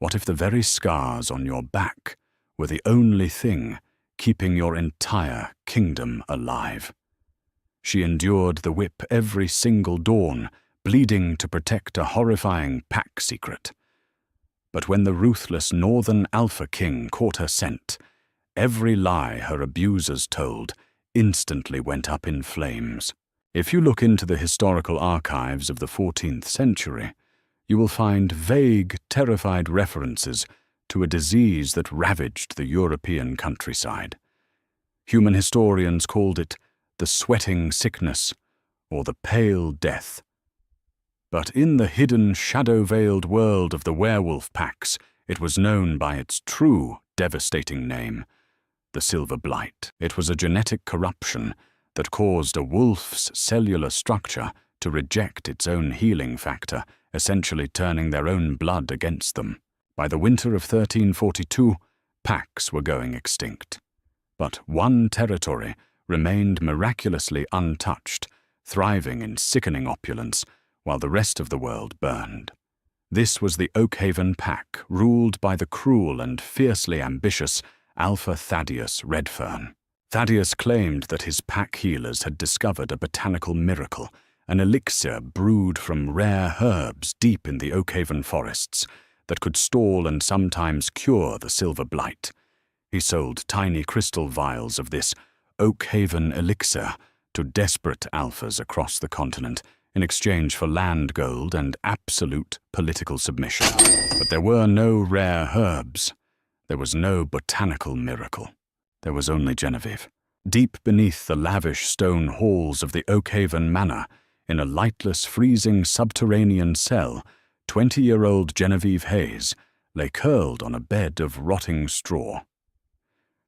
What if the very scars on your back were the only thing keeping your entire kingdom alive? She endured the whip every single dawn, bleeding to protect a horrifying pack secret. But when the ruthless northern Alpha King caught her scent, every lie her abusers told instantly went up in flames. If you look into the historical archives of the 14th century, you will find vague, terrified references to a disease that ravaged the European countryside. Human historians called it the sweating sickness or the pale death. But in the hidden, shadow-veiled world of the werewolf packs, it was known by its true, devastating name, the silver blight. It was a genetic corruption that caused a wolf's cellular structure to reject its own healing factor, essentially turning their own blood against them. By the winter of 1342, packs were going extinct. But one territory remained miraculously untouched, thriving in sickening opulence, while the rest of the world burned. This was the Oak Haven pack, ruled by the cruel and fiercely ambitious Alpha Thaddius Redfern. Thaddius claimed that his pack healers had discovered a botanical miracle, an elixir brewed from rare herbs deep in the Oak Haven forests that could stall and sometimes cure the silver blight. He sold tiny crystal vials of this Oak Haven elixir to desperate alphas across the continent in exchange for land gold and absolute political submission. But there were no rare herbs. There was no botanical miracle. There was only Genevieve. Deep beneath the lavish stone halls of the Oak Haven Manor, in a lightless, freezing subterranean cell, 20-year-old Genevieve Hayes lay curled on a bed of rotting straw.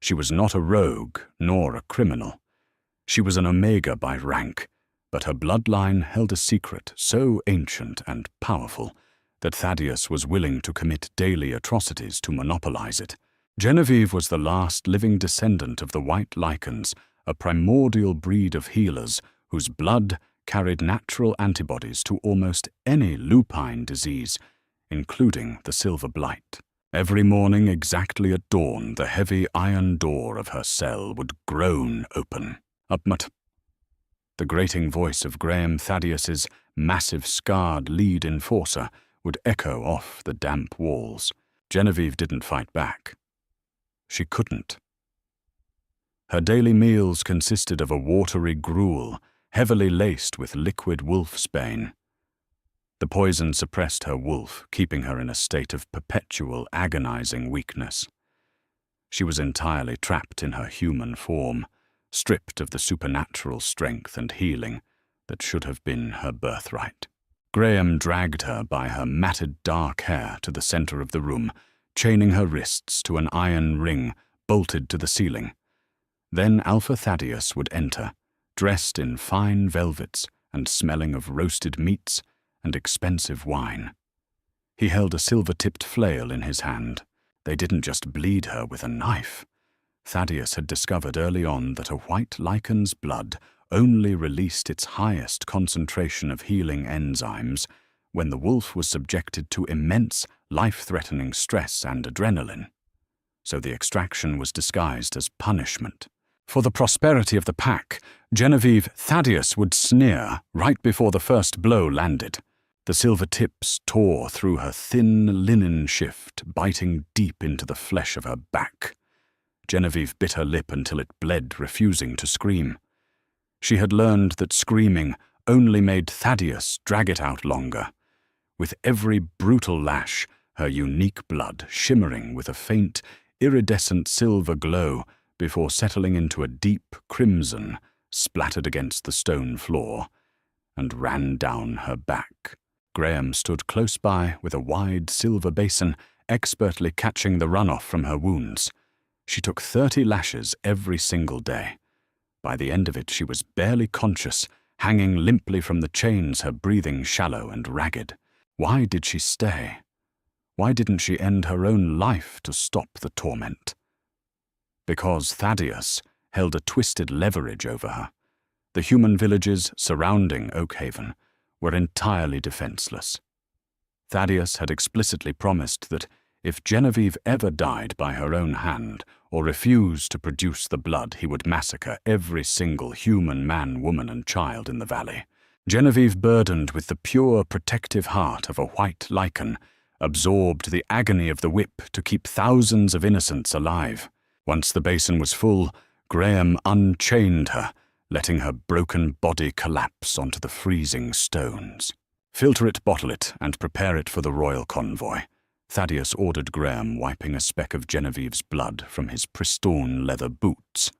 She was not a rogue nor a criminal. She was an Omega by rank, but her bloodline held a secret so ancient and powerful that Thaddius was willing to commit daily atrocities to monopolize it. Genevieve was the last living descendant of the white lycans, a primordial breed of healers whose blood carried natural antibodies to almost any lupine disease, including the silver blight. Every morning, exactly at dawn, the heavy iron door of her cell would groan open. Upmut. The grating voice of Graham Thaddius's massive scarred lead enforcer would echo off the damp walls. Genevieve didn't fight back. She couldn't. Her daily meals consisted of a watery gruel, heavily laced with liquid wolfsbane. The poison suppressed her wolf, keeping her in a state of perpetual, agonizing weakness. She was entirely trapped in her human form, stripped of the supernatural strength and healing that should have been her birthright. Graham dragged her by her matted dark hair to the center of the room, chaining her wrists to an iron ring bolted to the ceiling. Then Alpha Thaddius would enter, dressed in fine velvets and smelling of roasted meats and expensive wine. He held a silver-tipped flail in his hand. They didn't just bleed her with a knife. Thaddius had discovered early on that a white lycan's blood only released its highest concentration of healing enzymes when the wolf was subjected to immense, life-threatening stress and adrenaline. So the extraction was disguised as punishment. For the prosperity of the pack, Genevieve Thaddius would sneer right before the first blow landed. The silver tips tore through her thin linen shift, biting deep into the flesh of her back. Genevieve bit her lip until it bled, refusing to scream. She had learned that screaming only made Thaddius drag it out longer. With every brutal lash, her unique blood shimmering with a faint, iridescent silver glow before settling into a deep crimson, splattered against the stone floor, and ran down her back. Graham stood close by with a wide silver basin, expertly catching the runoff from her wounds. She took 30 lashes every single day. By the end of it, she was barely conscious, hanging limply from the chains, her breathing shallow and ragged. Why did she stay? Why didn't she end her own life to stop the torment? Because Thaddius held a twisted leverage over her. The human villages surrounding Oak Haven were entirely defenseless. Thaddius had explicitly promised that If Genevieve ever died by her own hand, or refused to produce the blood, he would massacre every single human man, woman, and child in the valley. Genevieve, burdened with the pure, protective heart of a white lycan, absorbed the agony of the whip to keep thousands of innocents alive. Once the basin was full, Graham unchained her, letting her broken body collapse onto the freezing stones. "Filter it, bottle it, and prepare it for the royal convoy," Thaddius ordered Graham, wiping a speck of Genevieve's blood from his pristine leather boots.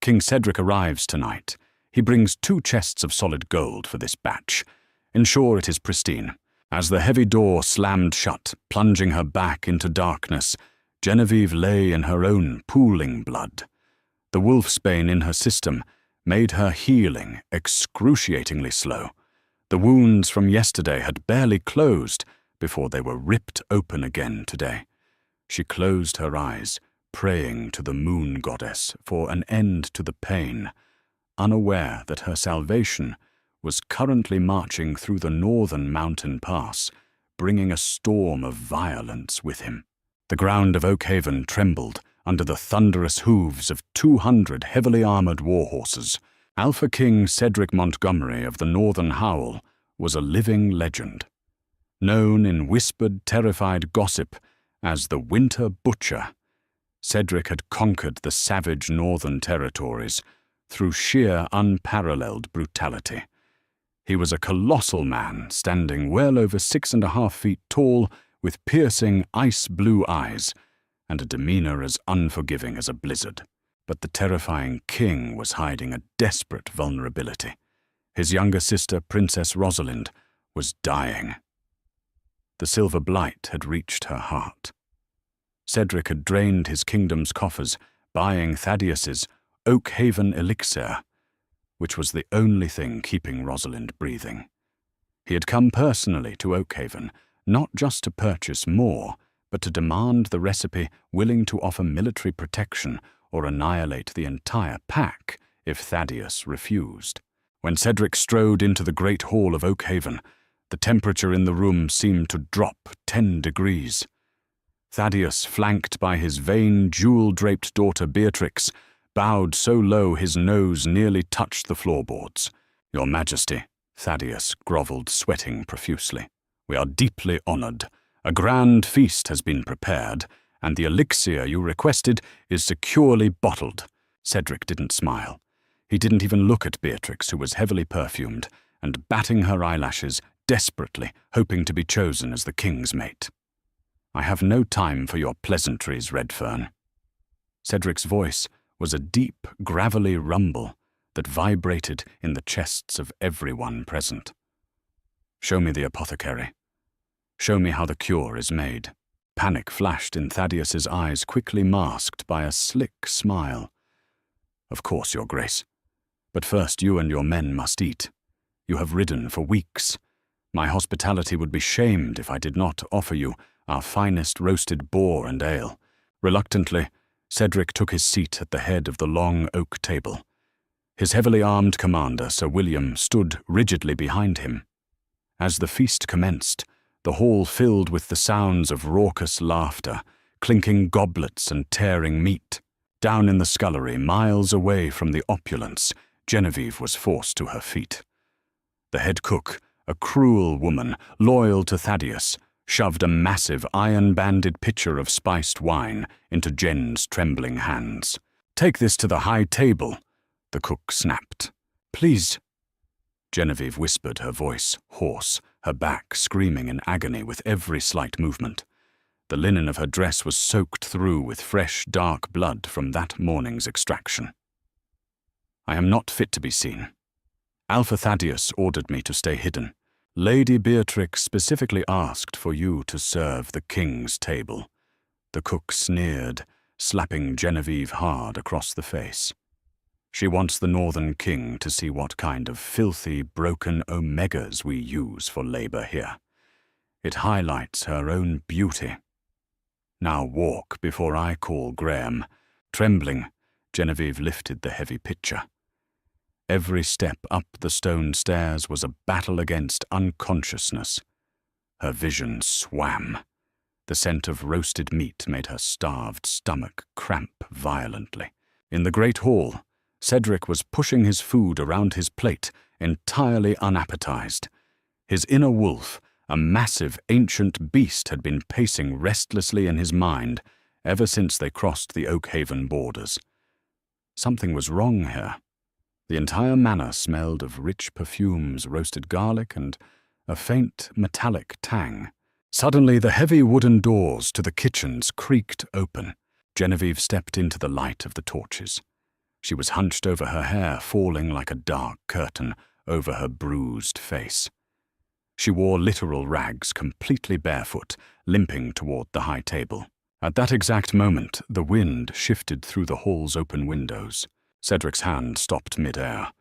"King Cedric arrives tonight. He brings 2 chests of solid gold for this batch. Ensure it is pristine." As the heavy door slammed shut, plunging her back into darkness, Genevieve lay in her own pooling blood. The wolfsbane in her system made her healing excruciatingly slow. The wounds from yesterday had barely closed before they were ripped open again today. She closed her eyes, praying to the moon goddess for an end to the pain, unaware that her salvation was currently marching through the northern mountain pass, bringing a storm of violence with him. The ground of Oak Haven trembled under the thunderous hooves of 200 heavily armored warhorses. Alpha King Cedric Montgomery of the Northern Howl was a living legend. Known in whispered, terrified gossip as the Winter Butcher, Cedric had conquered the savage northern territories through sheer unparalleled brutality. He was a colossal man, standing well over 6.5 feet tall, with piercing ice-blue eyes and a demeanor as unforgiving as a blizzard. But the terrifying king was hiding a desperate vulnerability. His younger sister, Princess Rosalind, was dying. The silver blight had reached her heart. Cedric had drained his kingdom's coffers, buying Thaddius's Oak Haven elixir, which was the only thing keeping Rosalind breathing. He had come personally to Oak Haven, not just to purchase more, but to demand the recipe, willing to offer military protection or annihilate the entire pack if Thaddius refused. When Cedric strode into the great hall of Oak Haven, the temperature in the room seemed to drop 10 degrees. Thaddius, flanked by his vain, jewel-draped daughter Beatrix, bowed so low his nose nearly touched the floorboards. "Your Majesty," Thaddius groveled, sweating profusely, "we are deeply honored. A grand feast has been prepared, and the elixir you requested is securely bottled." Cedric didn't smile. He didn't even look at Beatrix, who was heavily perfumed, and batting her eyelashes, desperately hoping to be chosen as the king's mate. "I have no time for your pleasantries, Redfern." Cedric's voice was a deep, gravelly rumble that vibrated in the chests of everyone present. "Show me the apothecary. Show me how the cure is made." Panic flashed in Thaddius's eyes, quickly masked by a slick smile. "Of course, Your Grace. But first you and your men must eat. You have ridden for weeks. My hospitality would be shamed if I did not offer you our finest roasted boar and ale." Reluctantly, Cedric took his seat at the head of the long oak table. His heavily armed commander, Sir William, stood rigidly behind him. As the feast commenced, the hall filled with the sounds of raucous laughter, clinking goblets and tearing meat. Down in the scullery, miles away from the opulence, Genevieve was forced to her feet. The head cook, a cruel woman, loyal to Thaddius, shoved a massive iron-banded pitcher of spiced wine into Jen's trembling hands. "Take this to the high table," the cook snapped. "Please," Genevieve whispered, her voice hoarse, her back screaming in agony with every slight movement. The linen of her dress was soaked through with fresh, dark blood from that morning's extraction. "I am not fit to be seen. Alpha Thaddius ordered me to stay hidden. Lady Beatrix specifically asked for you to serve the king's table." The cook sneered, slapping Genevieve hard across the face. "She wants the Northern King to see what kind of filthy, broken omegas we use for labor here. It highlights her own beauty. Now walk before I call Graham." Trembling, Genevieve lifted the heavy pitcher. Every step up the stone stairs was a battle against unconsciousness. Her vision swam. The scent of roasted meat made her starved stomach cramp violently. In the great hall, Cedric was pushing his food around his plate, entirely unappetized. His inner wolf, a massive ancient beast, had been pacing restlessly in his mind ever since they crossed the Oak Haven borders. Something was wrong here. The entire manor smelled of rich perfumes, roasted garlic, and a faint metallic tang. Suddenly, the heavy wooden doors to the kitchens creaked open. Genevieve stepped into the light of the torches. She was hunched over, her hair falling like a dark curtain over her bruised face. She wore literal rags, completely barefoot, limping toward the high table. At that exact moment, the wind shifted through the hall's open windows. Cedric's hand stopped mid-air.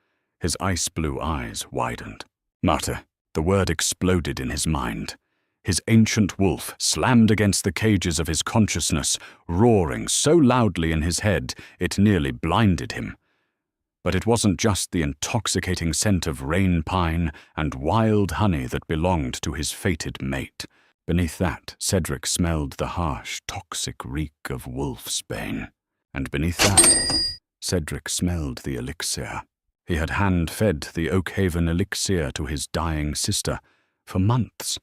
His ice-blue eyes widened. Martyr. The word exploded in his mind. His ancient wolf slammed against the cages of his consciousness, roaring so loudly in his head it nearly blinded him. But it wasn't just the intoxicating scent of rain pine and wild honey that belonged to his fated mate. Beneath that, Cedric smelled the harsh, toxic reek of wolfsbane. And beneath that, Cedric smelled the elixir. He had hand-fed the Oak Haven elixir to his dying sister for months.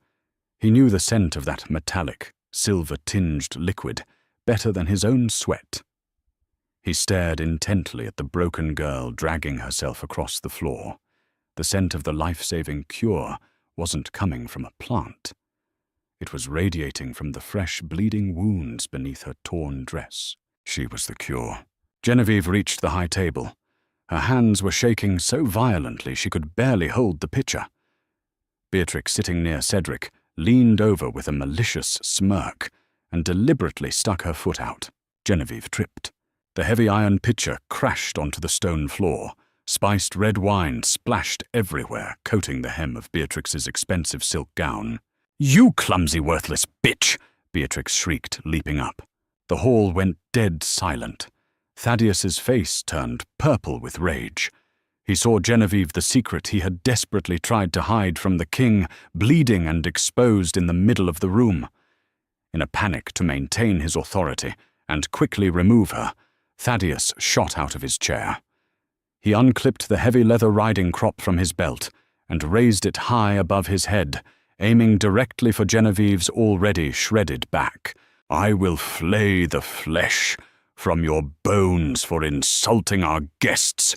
He knew the scent of that metallic, silver-tinged liquid better than his own sweat. He stared intently at the broken girl dragging herself across the floor. The scent of the life-saving cure wasn't coming from a plant. It was radiating from the fresh, bleeding wounds beneath her torn dress. She was the cure. Genevieve reached the high table. Her hands were shaking so violently she could barely hold the pitcher. Beatrix, sitting near Cedric, leaned over with a malicious smirk and deliberately stuck her foot out. Genevieve tripped. The heavy iron pitcher crashed onto the stone floor. Spiced red wine splashed everywhere, coating the hem of Beatrix's expensive silk gown. "You clumsy, worthless bitch!" Beatrix shrieked, leaping up. The hall went dead silent. Thaddius's face turned purple with rage. He saw Genevieve, the secret he had desperately tried to hide from the king, bleeding and exposed in the middle of the room. In a panic to maintain his authority and quickly remove her, Thaddius shot out of his chair. He unclipped the heavy leather riding crop from his belt and raised it high above his head, aiming directly for Genevieve's already shredded back. "I will flay the flesh from your bones for insulting our guests,"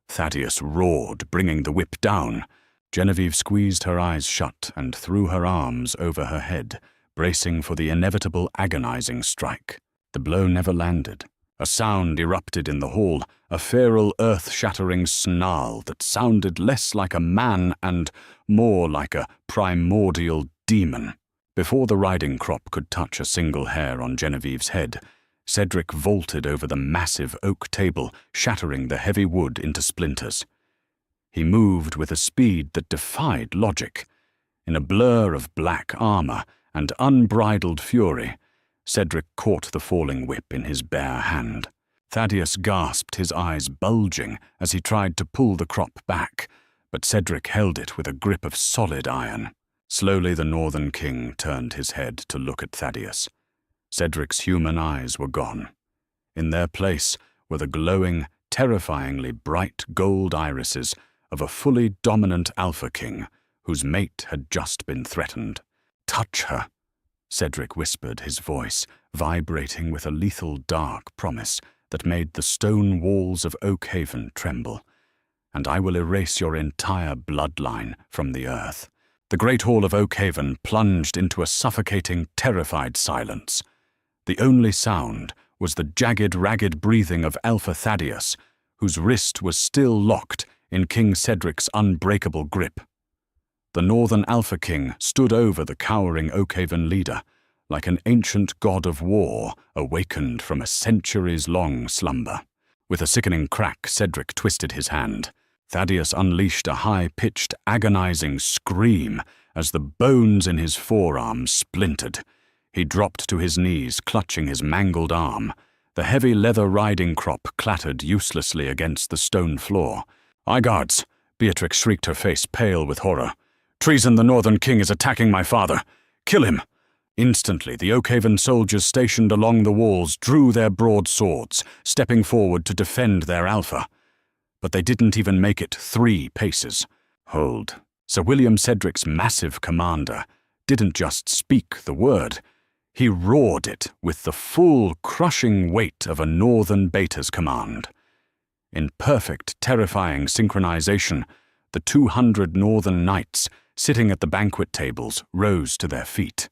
Thaddius roared, bringing the whip down. Genevieve squeezed her eyes shut and threw her arms over her head, bracing for the inevitable agonizing strike. The blow never landed. A sound erupted in the hall, a feral, earth-shattering snarl that sounded less like a man and more like a primordial demon. Before the riding crop could touch a single hair on Genevieve's head, Cedric vaulted over the massive oak table, shattering the heavy wood into splinters. He moved with a speed that defied logic. In a blur of black armor and unbridled fury, Cedric caught the falling whip in his bare hand. Thaddius gasped, his eyes bulging as he tried to pull the crop back, but Cedric held it with a grip of solid iron. Slowly the Northern King turned his head to look at Thaddius. Cedric's human eyes were gone. In their place were the glowing, terrifyingly bright gold irises of a fully dominant Alpha King whose mate had just been threatened. "Touch her," Cedric whispered, his voice vibrating with a lethal dark promise that made the stone walls of Oak Haven tremble, "and I will erase your entire bloodline from the earth." The great hall of Oak Haven plunged into a suffocating, terrified silence. The only sound was the jagged, ragged breathing of Alpha Thaddius, whose wrist was still locked in King Cedric's unbreakable grip. The Northern Alpha King stood over the cowering Oak Haven leader, like an ancient god of war awakened from a centuries-long slumber. With a sickening crack, Cedric twisted his hand. Thaddius unleashed a high-pitched, agonizing scream as the bones in his forearm splintered. He dropped to his knees, clutching his mangled arm. The heavy leather riding crop clattered uselessly against the stone floor. "Aye, guards!" Beatrix shrieked, her face pale with horror. "Treason! The Northern King is attacking my father! Kill him!" Instantly, the Oak Haven soldiers stationed along the walls drew their broadswords, stepping forward to defend their Alpha. But they didn't even make it 3 paces. Hold. Sir William Cedric's massive commander didn't just speak the word. He roared it with the full, crushing weight of a Northern Beta's command. In perfect, terrifying synchronization, the 200 Northern Knights sitting at the banquet tables rose to their feet.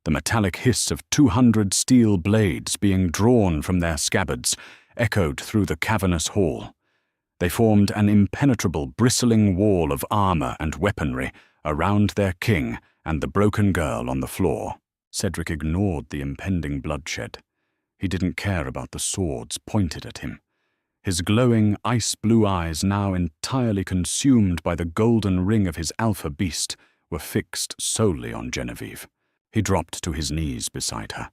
The metallic hiss of 200 steel blades being drawn from their scabbards echoed through the cavernous hall. They formed an impenetrable, bristling wall of armor and weaponry around their king and the broken girl on the floor. Cedric ignored the impending bloodshed. He didn't care about the swords pointed at him. His glowing, ice-blue eyes, now entirely consumed by the golden ring of his alpha beast, were fixed solely on Genevieve. He dropped to his knees beside her.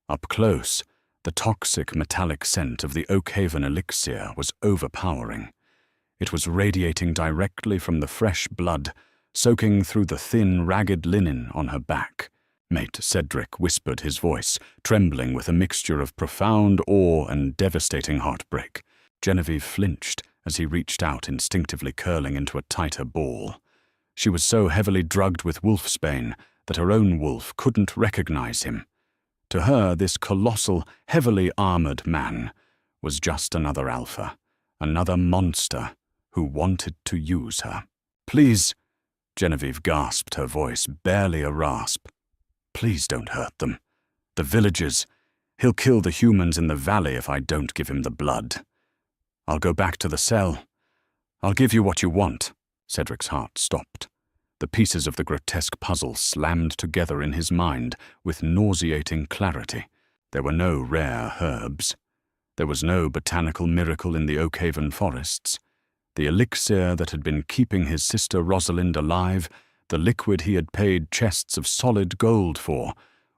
Up close, the toxic metallic scent of the Oak Haven elixir was overpowering. It was radiating directly from the fresh blood, soaking through the thin, ragged linen on her back. Mate Cedric whispered, his voice trembling with a mixture of profound awe and devastating heartbreak. Genevieve flinched as he reached out, instinctively curling into a tighter ball. She was so heavily drugged with wolfsbane that her own wolf couldn't recognize him. To her, this colossal, heavily armored man was just another Alpha, another monster who wanted to use her. "Please," Genevieve gasped, her voice barely a rasp. "Please don't hurt them. The villagers. He'll kill the humans in the valley if I don't give him the blood. I'll go back to the cell. I'll give you what you want." Cedric's heart stopped. The pieces of the grotesque puzzle slammed together in his mind with nauseating clarity. There were no rare herbs. There was no botanical miracle in the Oak Haven forests. The elixir that had been keeping his sister Rosalind alive, the liquid he had paid chests of solid gold for,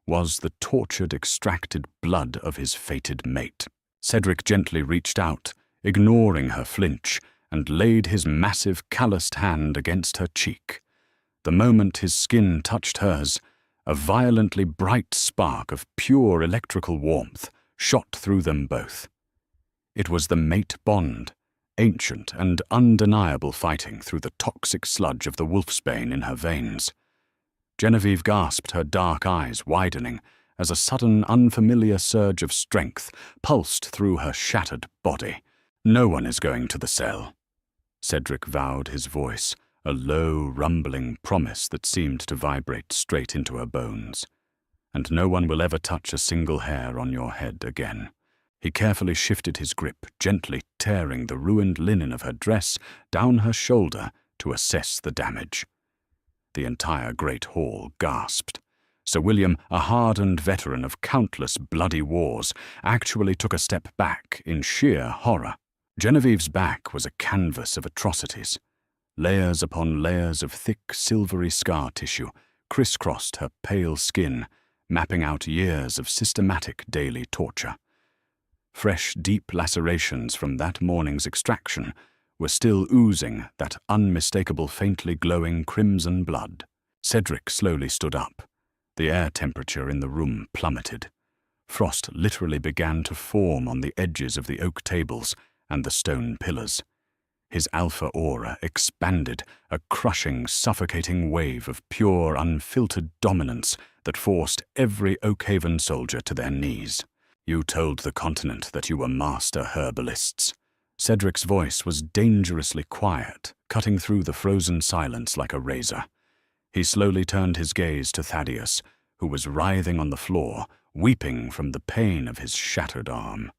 was the tortured, extracted blood of his fated mate. Cedric gently reached out, ignoring her flinch, and laid his massive, calloused hand against her cheek. The moment his skin touched hers, a violently bright spark of pure electrical warmth shot through them both. It was the mate bond, ancient and undeniable, fighting through the toxic sludge of the wolfsbane in her veins. Genevieve gasped, her dark eyes widening as a sudden, unfamiliar surge of strength pulsed through her shattered body. "No one is going to the cell," Cedric vowed, his voice a low, rumbling promise that seemed to vibrate straight into her bones. "And no one will ever touch a single hair on your head again." He carefully shifted his grip, gently tearing the ruined linen of her dress down her shoulder to assess the damage. The entire great hall gasped. Sir William, a hardened veteran of countless bloody wars, actually took a step back in sheer horror. Genevieve's back was a canvas of atrocities. Layers upon layers of thick, silvery scar tissue crisscrossed her pale skin, mapping out years of systematic daily torture. Fresh, deep lacerations from that morning's extraction were still oozing that unmistakable, faintly glowing crimson blood. Cedric slowly stood up. The air temperature in the room plummeted. Frost literally began to form on the edges of the oak tables and the stone pillars. His alpha aura expanded, a crushing, suffocating wave of pure, unfiltered dominance that forced every Oak Haven soldier to their knees. "You told the continent that you were master herbalists." Cedric's voice was dangerously quiet, cutting through the frozen silence like a razor. He slowly turned his gaze to Thaddius, who was writhing on the floor, weeping from the pain of his shattered arm.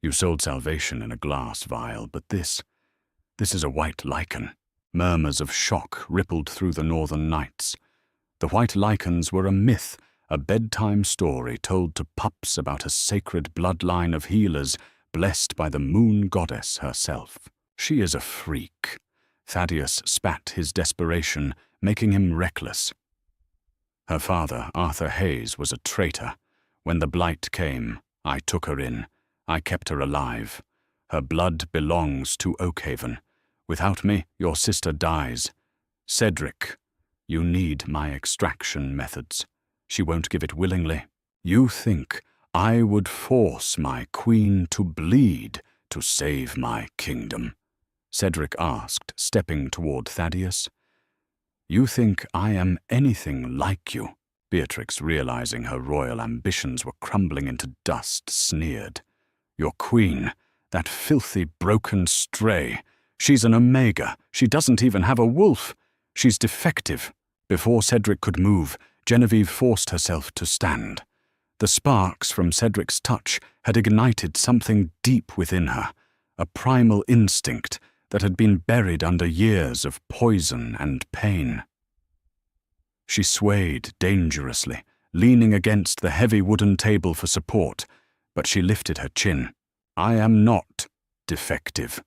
"You sold salvation in a glass vial, but this is a white lycan." Murmurs of shock rippled through the Northern Knights. The white lycans were a myth, a bedtime story told to pups about a sacred bloodline of healers blessed by the moon goddess herself. "She is a freak." Thaddius spat his desperation, making him reckless. "Her father, Arthur Hayes, was a traitor. When the blight came, I took her in. I kept her alive. Her blood belongs to Oak Haven. Without me, your sister dies. Cedric, you need my extraction methods." She won't give it willingly. You think I would force my queen to bleed to save my kingdom? Cedric asked, stepping toward Thaddius. You think I am anything like you? Beatrix, realizing her royal ambitions were crumbling into dust, sneered. Your queen, that filthy, broken stray. She's an omega. She doesn't even have a wolf. She's defective. Before Cedric could move, Genevieve forced herself to stand. The sparks from Cedric's touch had ignited something deep within her, a primal instinct that had been buried under years of poison and pain. She swayed dangerously, leaning against the heavy wooden table for support, but she lifted her chin. I am not defective,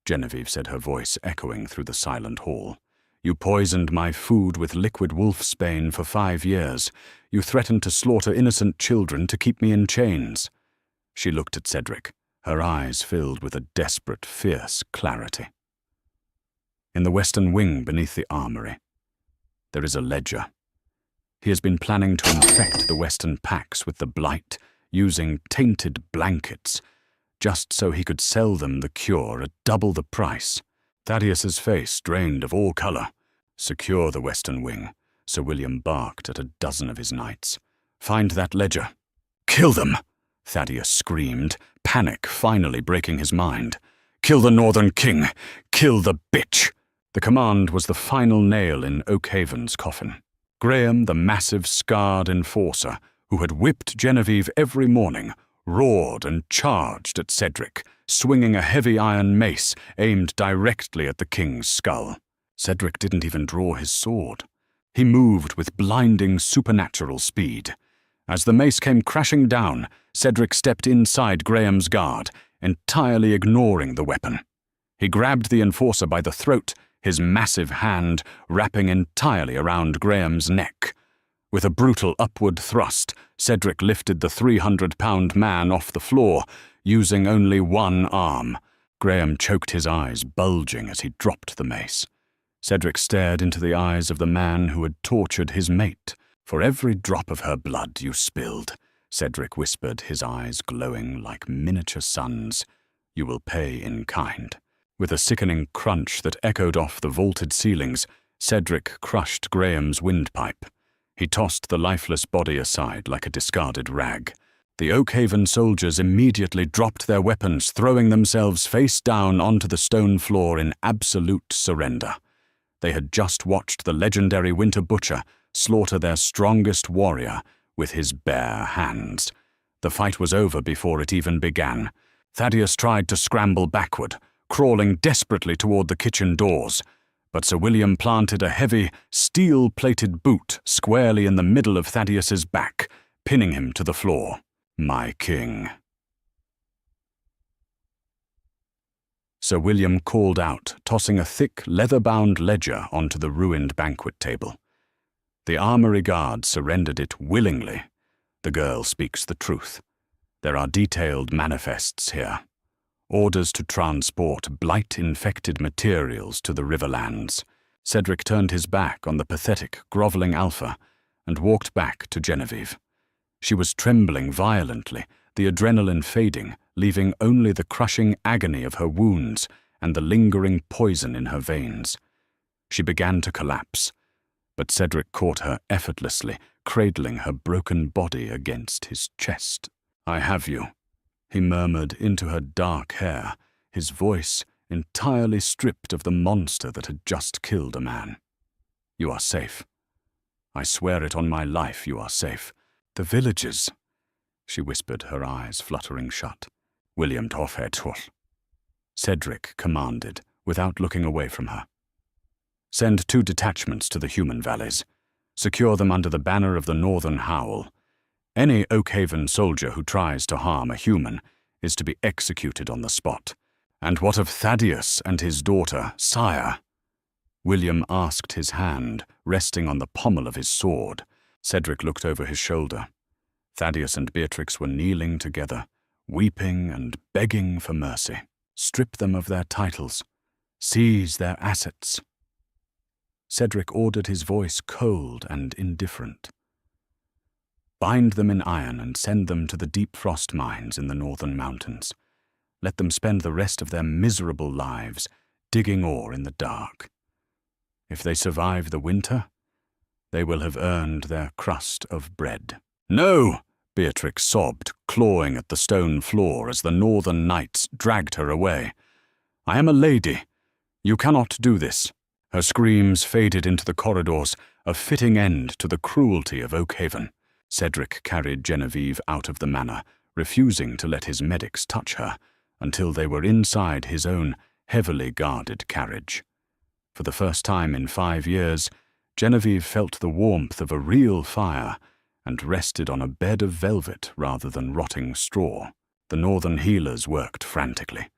Genevieve said, her voice echoing through the silent hall. You poisoned my food with liquid wolfsbane for 5 years. You threatened to slaughter innocent children to keep me in chains. She looked at Cedric, her eyes filled with a desperate, fierce clarity. In the western wing beneath the armory, there is a ledger. He has been planning to infect the western packs with the blight, using tainted blankets, just so he could sell them the cure at double the price. Thaddius's face drained of all color. Secure the western wing, Sir William barked at a dozen of his knights. Find that ledger. Kill them, Thaddius screamed, panic finally breaking his mind. Kill the Northern King. Kill the bitch. The command was the final nail in Oak Haven's coffin. Graham, the massive, scarred enforcer, who had whipped Genevieve every morning, roared and charged at Cedric, swinging a heavy iron mace aimed directly at the king's skull. Cedric didn't even draw his sword. He moved with blinding supernatural speed. As the mace came crashing down, Cedric stepped inside Graham's guard, entirely ignoring the weapon. He grabbed the enforcer by the throat, his massive hand wrapping entirely around Graham's neck. With a brutal upward thrust, Cedric lifted the 300-pound man off the floor, using only one arm. Graham choked, his eyes bulging as he dropped the mace. Cedric stared into the eyes of the man who had tortured his mate. For every drop of her blood you spilled, Cedric whispered, his eyes glowing like miniature suns, you will pay in kind. With a sickening crunch that echoed off the vaulted ceilings, Cedric crushed Graham's windpipe. He tossed the lifeless body aside like a discarded rag. The Oak Haven soldiers immediately dropped their weapons, throwing themselves face down onto the stone floor in absolute surrender. They had just watched the legendary Winter Butcher slaughter their strongest warrior with his bare hands. The fight was over before it even began. Thaddius tried to scramble backward, crawling desperately toward the kitchen doors, but Sir William planted a heavy, steel-plated boot squarely in the middle of Thaddius's back, pinning him to the floor. My king. Sir William called out, tossing a thick, leather-bound ledger onto the ruined banquet table. The armory guard surrendered it willingly. The girl speaks the truth. There are detailed manifests here. Orders to transport blight-infected materials to the Riverlands. Cedric turned his back on the pathetic, groveling Alpha and walked back to Genevieve. She was trembling violently, the adrenaline fading, leaving only the crushing agony of her wounds and the lingering poison in her veins. She began to collapse, but Cedric caught her effortlessly, cradling her broken body against his chest. I have you, he murmured into her dark hair, his voice entirely stripped of the monster that had just killed a man. You are safe. I swear it on my life, you are safe. The villagers, she whispered, her eyes fluttering shut. William Torfhetul. Cedric commanded, without looking away from her. Send 2 detachments to the human valleys. Secure them under the banner of the Northern Howl. Any Oak Haven soldier who tries to harm a human is to be executed on the spot. And what of Thaddius and his daughter, sire? William asked, his hand resting on the pommel of his sword. Cedric looked over his shoulder. Thaddius and Beatrix were kneeling together, weeping and begging for mercy. Strip them of their titles. Seize their assets. Cedric ordered, his voice cold and indifferent. Bind them in iron and send them to the deep frost mines in the northern mountains. Let them spend the rest of their miserable lives digging ore in the dark. If they survive the winter, they will have earned their crust of bread." "No!" Beatrix sobbed, clawing at the stone floor as the northern knights dragged her away. "I am a lady. You cannot do this." Her screams faded into the corridors, a fitting end to the cruelty of Oak Haven. Cedric carried Genevieve out of the manor, refusing to let his medics touch her, until they were inside his own heavily guarded carriage. For the first time in 5 years, Genevieve felt the warmth of a real fire and rested on a bed of velvet rather than rotting straw. The northern healers worked frantically.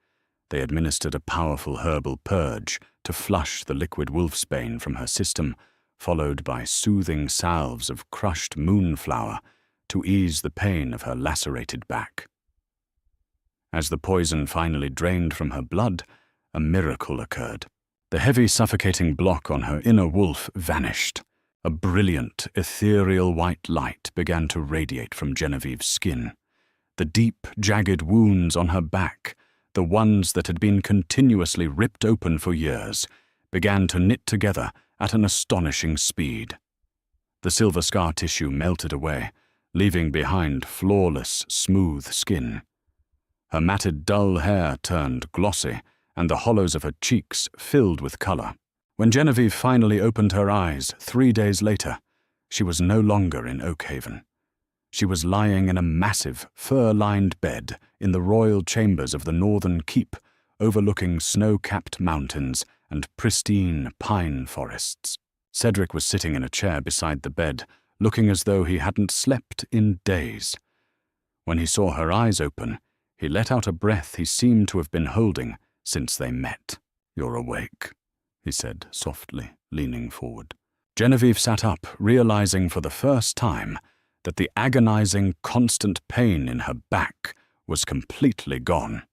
They administered a powerful herbal purge to flush the liquid wolfsbane from her system, followed by soothing salves of crushed moonflower to ease the pain of her lacerated back. As the poison finally drained from her blood, a miracle occurred. The heavy, suffocating block on her inner wolf vanished. A brilliant, ethereal white light began to radiate from Genevieve's skin. The deep, jagged wounds on her back, the ones that had been continuously ripped open for years, began to knit together at an astonishing speed. The silver scar tissue melted away, leaving behind flawless, smooth skin. Her matted, dull hair turned glossy, and the hollows of her cheeks filled with color. When Genevieve finally opened her eyes 3 days later, she was no longer in Oak Haven. She was lying in a massive, fur-lined bed in the royal chambers of the northern keep, overlooking snow-capped mountains and pristine pine forests. Cedric was sitting in a chair beside the bed, looking as though he hadn't slept in days. When he saw her eyes open, he let out a breath he seemed to have been holding since they met. "You're awake," he said softly, leaning forward. Genevieve sat up, realizing for the first time that the agonizing, constant pain in her back was completely gone.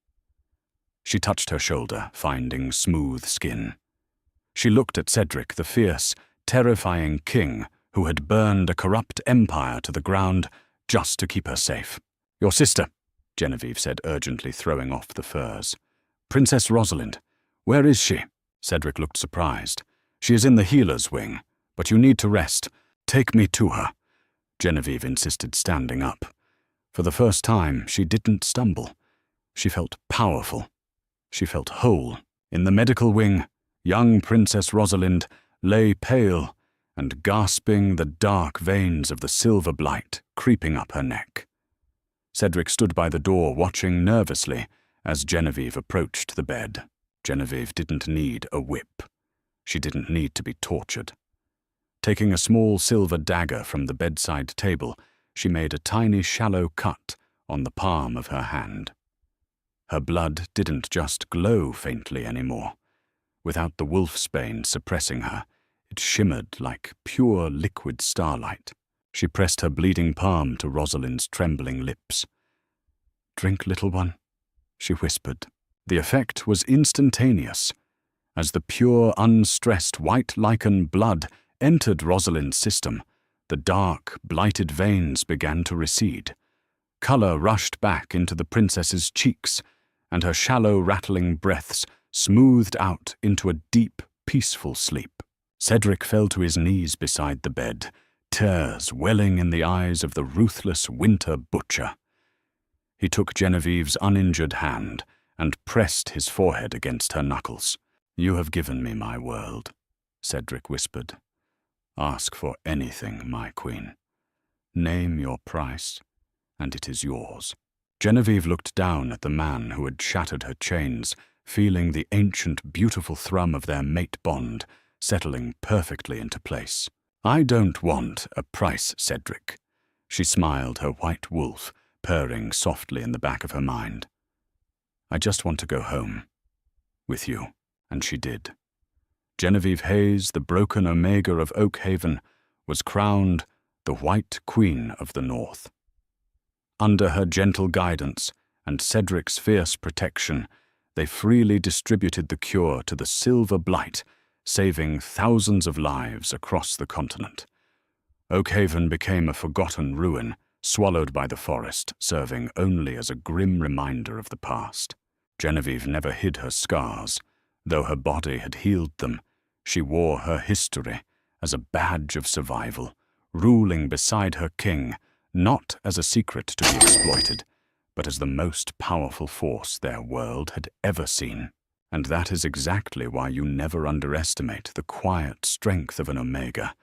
She touched her shoulder, finding smooth skin. She looked at Cedric, the fierce, terrifying king who had burned a corrupt empire to the ground just to keep her safe. "Your sister," Genevieve said urgently, throwing off the furs. "Princess Rosalind. Where is she?" Cedric looked surprised. "She is in the healer's wing, but you need to rest. Take me to her." Genevieve insisted, standing up. For the first time, she didn't stumble. She felt powerful. She felt whole. In the medical wing, young Princess Rosalind lay pale and gasping, the dark veins of the silver blight creeping up her neck. Cedric stood by the door, watching nervously as Genevieve approached the bed. Genevieve didn't need a whip. She didn't need to be tortured. Taking a small silver dagger from the bedside table, she made a tiny, shallow cut on the palm of her hand. Her blood didn't just glow faintly anymore. Without the wolfsbane suppressing her, it shimmered like pure liquid starlight. She pressed her bleeding palm to Rosalind's trembling lips. "Drink, little one," she whispered. The effect was instantaneous. As the pure, unstressed white lycan blood entered Rosalind's system, the dark, blighted veins began to recede. Color rushed back into the princess's cheeks, and her shallow, rattling breaths smoothed out into a deep, peaceful sleep. Cedric fell to his knees beside the bed, tears welling in the eyes of the ruthless winter butcher. He took Genevieve's uninjured hand and pressed his forehead against her knuckles. "You have given me my world," Cedric whispered. "Ask for anything, my queen. Name your price, and it is yours." Genevieve looked down at the man who had shattered her chains, feeling the ancient, beautiful thrum of their mate bond settling perfectly into place. "I don't want a price, Cedric." She smiled, her white wolf purring softly in the back of her mind. "I just want to go home. With you." And she did. Genevieve Hayes, the broken Omega of Oak Haven, was crowned the White Queen of the North. Under her gentle guidance and Cedric's fierce protection, they freely distributed the cure to the silver blight, saving thousands of lives across the continent. Oak Haven became a forgotten ruin, swallowed by the forest, serving only as a grim reminder of the past. Genevieve never hid her scars. Though her body had healed them, she wore her history as a badge of survival, ruling beside her king, not as a secret to be exploited, but as the most powerful force their world had ever seen. And that is exactly why you never underestimate the quiet strength of an Omega,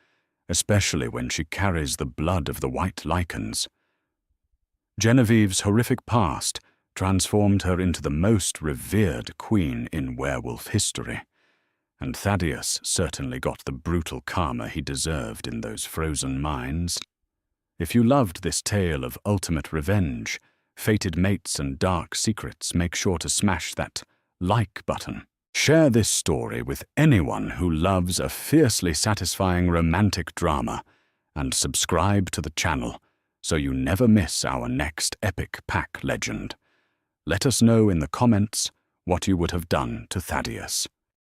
especially when she carries the blood of the white lycans. Genevieve's horrific past transformed her into the most revered queen in werewolf history, and Thaddius certainly got the brutal karma he deserved in those frozen mines. If you loved this tale of ultimate revenge, fated mates and dark secrets, make sure to smash that like button. Share this story with anyone who loves a fiercely satisfying romantic drama, and subscribe to the channel so you never miss our next epic pack legend. Let us know in the comments what you would have done to Thaddius.